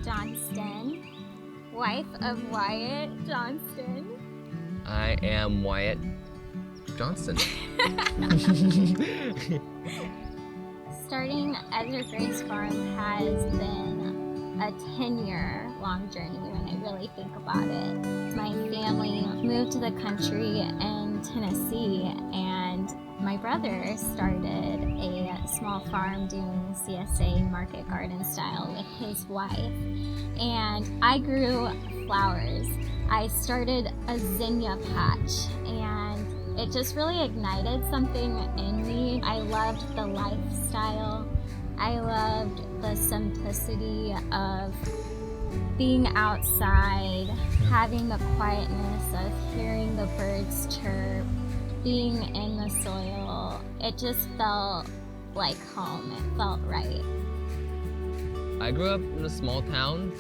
Johnston, wife of Wyatt Johnston. I am Wyatt Johnston. Starting Ezer Grace Farm has been a 10-year-long journey when I really think about it. My family moved to the country in Tennessee, and my brother started a small farm doing CSA market garden style with his wife. And I grew flowers. I started a zinnia patch, and it just really ignited something in me. I loved the lifestyle. I loved the simplicity of being outside, having the quietness of hearing the birds chirp, being in the soil. It just felt like home. It felt right. I grew up in a small town,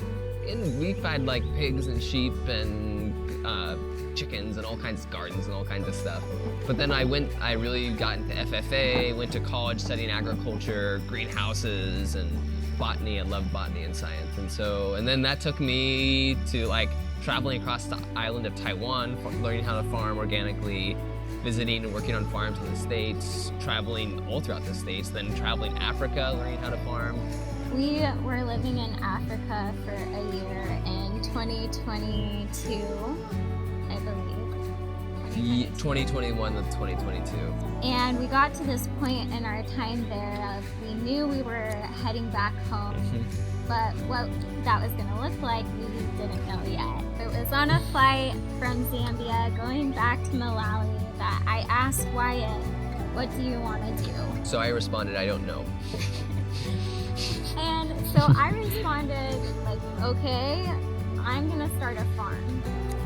and we had like pigs and sheep and chickens and all kinds of gardens and all kinds of stuff. But then I really got into FFA, went to college studying agriculture, greenhouses, and botany. I loved botany and science. And then that took me to like traveling across the island of Taiwan, learning how to farm organically, visiting and working on farms in the States, traveling all throughout the States, then traveling Africa, learning how to farm. We were living in Africa for a year in 2022, I believe. 2021 to 2022. And we got to this point in our time there of we knew we were heading back home, but what that was going to look like, we didn't know yet. It was on a flight from Zambia going back to Malawi that I asked Wyatt, what do you want to do? So I responded, I don't know. And so I responded, like, okay, I'm gonna start a farm.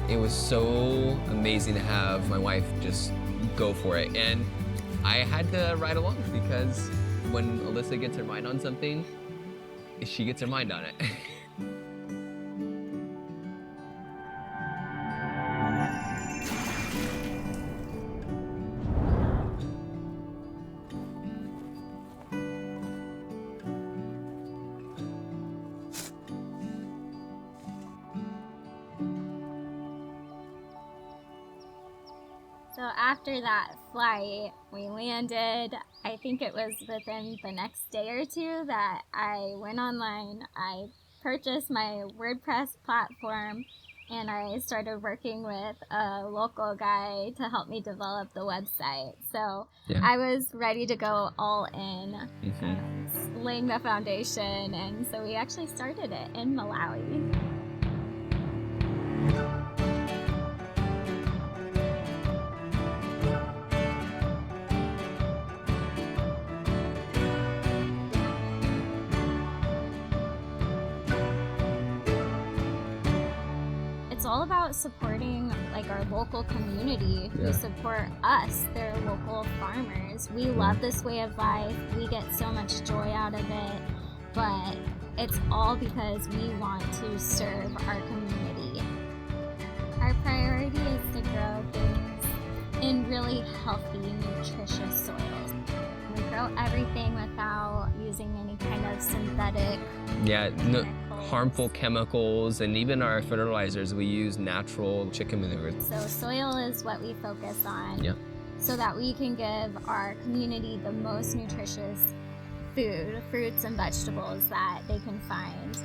It was so amazing to have my wife just go for it. And I had to ride along because when Alyssa gets her mind on something, she gets her mind on it. So after that flight, we landed. I think it was within the next day or two that I went online. I purchased my WordPress platform, and I started working with a local guy to help me develop the website. So yeah. I was ready to go all in, laying the foundation, and so we actually started it in Malawi. It's all about supporting like our local community who support us. They're local farmers. We love this way of life. We get so much joy out of it, but it's all because we want to serve our community. Our priority is to grow things in really healthy, nutritious soils. We grow everything without using any kind of synthetic harmful chemicals, and even our fertilizers, we use natural chicken manure. So soil is what we focus on so that we can give our community the most nutritious food, fruits and vegetables that they can find.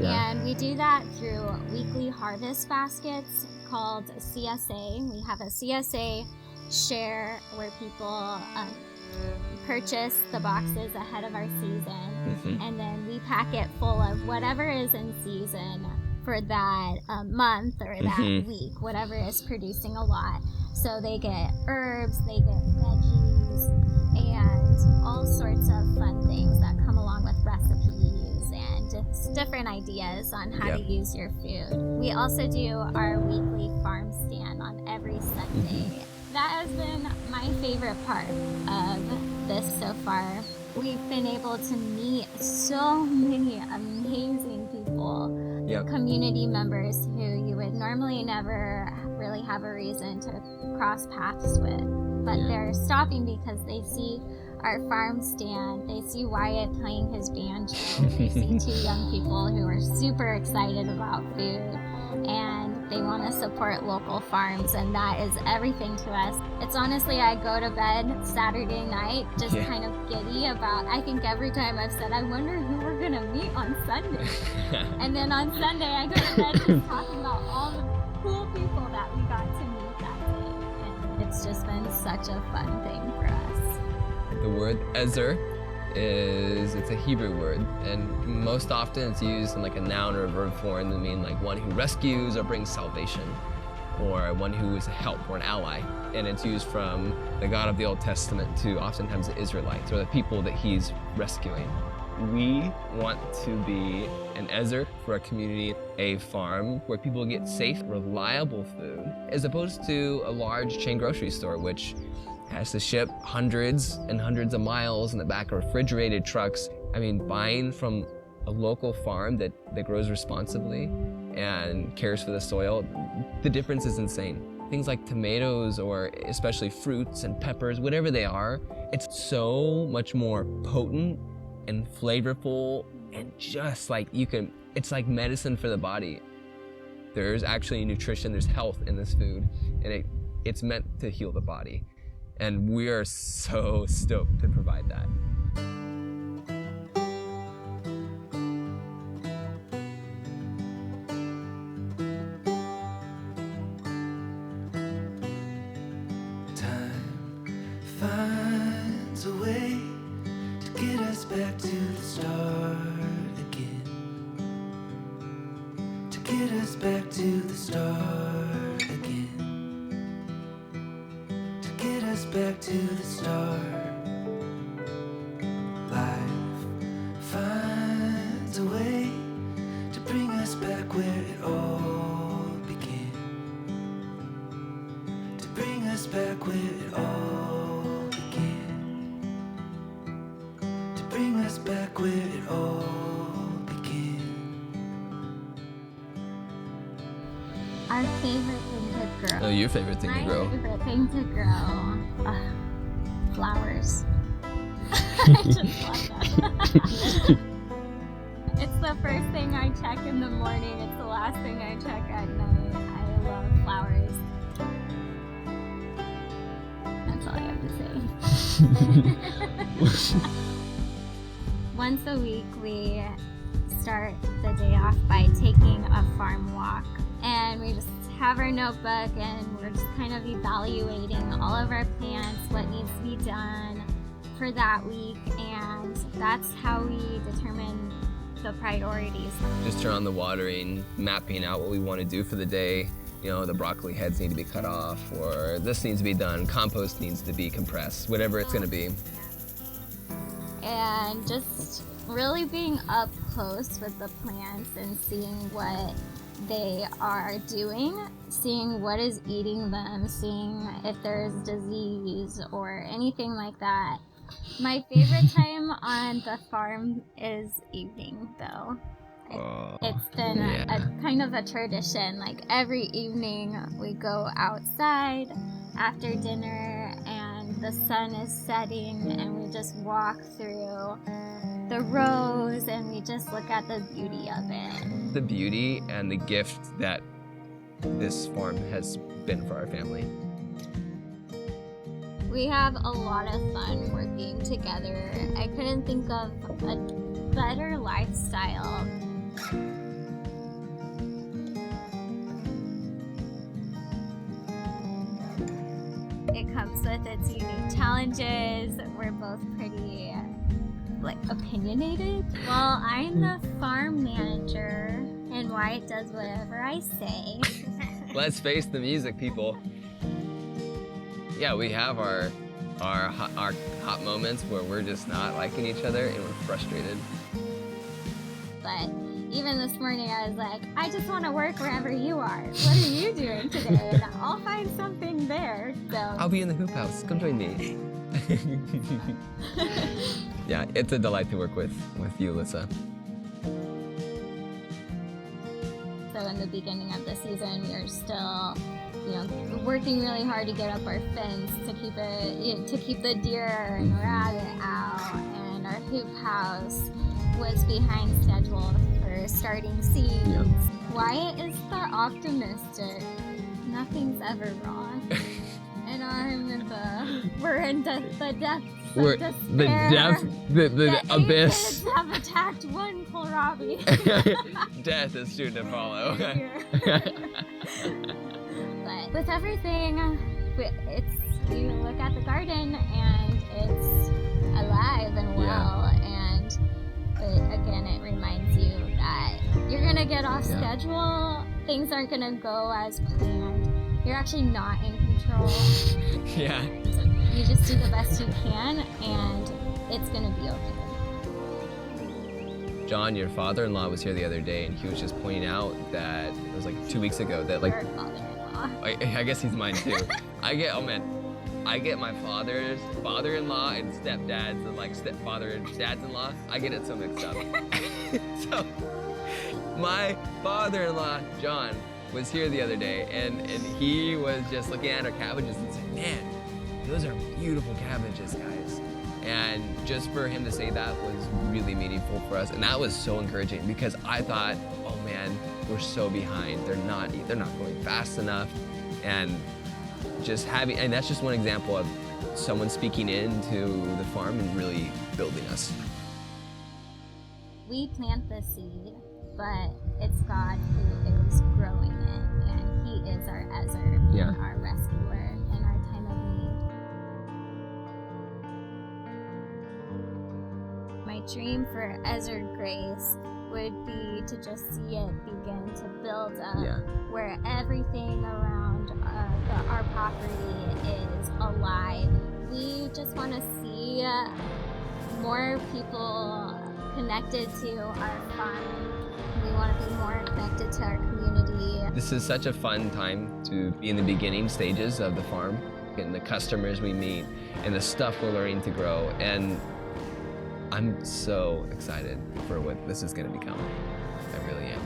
And we do that through weekly harvest baskets called CSA. We have a CSA share where people purchase the boxes ahead of our season, and then we pack it full of whatever is in season for that month or that week, whatever is producing a lot. So they get herbs, they get veggies, and all sorts of fun things that come along with recipes and just different ideas on how to use your food. We also do our weekly farm stand on every Sunday. That has been my favorite part of this so far. We've been able to meet so many amazing people, community members who you would normally never really have a reason to cross paths with, but they're stopping because they see our farm stand, they see Wyatt playing his banjo. They see two young people who are super excited about food, and they want to support local farms, and that is everything to us. It's honestly, I go to bed Saturday night just kind of giddy about, I think every time I've said, I wonder who we're going to meet on Sunday. And then on Sunday, I go to bed just talking about all the cool people that we got to meet that day. And it's just been such a fun thing for us. The word Ezer it's a Hebrew word, and most often it's used in like a noun or a verb form to mean like one who rescues or brings salvation, or one who is a help or an ally. And it's used from the God of the Old Testament to oftentimes the Israelites, or the people that he's rescuing. We want to be an Ezer for a community, a farm where people get safe, reliable food, as opposed to a large chain grocery store, which has to ship hundreds and hundreds of miles in the back of refrigerated trucks. I mean, buying from a local farm that grows responsibly and cares for the soil, the difference is insane. Things like tomatoes, or especially fruits and peppers, whatever they are, it's so much more potent and flavorful, and just like it's like medicine for the body. There's actually nutrition, there's health in this food, and it's meant to heal the body. And we are so stoked to provide that. Time finds a way to get us back to the start again. To get us back to the start again. Get us back to the start. Life finds a way to bring us back where it all began. To bring us back where it all began. To bring us back where it all began. Our favorite thing to grow. Oh, your favorite thing to grow? My favorite thing to grow, flowers. I just love them. It's the first thing I check in the morning. It's the last thing I check at night. I love flowers. That's all I have to say. Once a week, we start the day off by taking a farm walk. And we just have our notebook, and we're just kind of evaluating all of our plans, what needs to be done for that week, and that's how we determine the priorities. Just turn on the watering, mapping out what we want to do for the day. You know, the broccoli heads need to be cut off, or this needs to be done, compost needs to be compressed, whatever it's going to be. And just really being up close with the plants and seeing what they are doing, seeing what is eating them, seeing if there's disease or anything like that. My favorite time on the farm is evening, though. It's been a kind of a tradition. Like every evening we go outside after dinner and the sun is setting, and we just walk through the rows and we just look at the beauty of it. The beauty and the gift that this farm has been for our family. We have a lot of fun working together. I couldn't think of a better lifestyle. It comes with its unique challenges. We're both pretty opinionated. Well, I'm the farm manager, and Wyatt does whatever I say. Let's face the music, people. Yeah, we have our hot moments where we're just not liking each other and we're frustrated. But even this morning, I was like, I just want to work wherever you are. What are you doing today? And I'll find something there. So I'll be in the hoop house. Come join me. Yeah, it's a delight to work with you, Alyssa. So in the beginning of the season, we were still working really hard to get up our fence to keep the deer and rabbit out, and our hoop house was behind schedule for starting seeds. Yep. Wyatt is the optimistic. Nothing's ever wrong. And we're in the depths of despair. The abyss. Kids have attacked one kohlrabi. Death is soon to follow. But with everything, you look at the garden and it's alive and well, again, it reminds you that you're gonna get off schedule. Things aren't gonna go as planned. You're actually not in control. Yeah. You just do the best you can, and it's gonna be okay. John, your father-in-law, was here the other day, and he was just pointing out that it was like 2 weeks ago that Our father-in-law. I guess he's mine too. I get my father's father-in-law and stepdads and like stepfather and dads-in-law. I get it so mixed up. So my father-in-law, John, was here the other day, and he was just looking at our cabbages and saying, man, those are beautiful cabbages, guys. And just for him to say that was really meaningful for us, and that was so encouraging, because I thought, oh man, we're so behind. They're not going fast enough, and that's just one example of someone speaking into the farm and really building us. We plant the seed, but it's God who is growing it, and He is our Ezer, and our rescuer in our time of need. My dream for Ezer Grace would be to just see it begin to build up, where everything around our property is alive. We just want to see more people connected to our farm. We want to be more connected to our community. This is such a fun time to be in the beginning stages of the farm, and the customers we meet, and the stuff we're learning to grow. And I'm so excited for what this is going to become. I really am.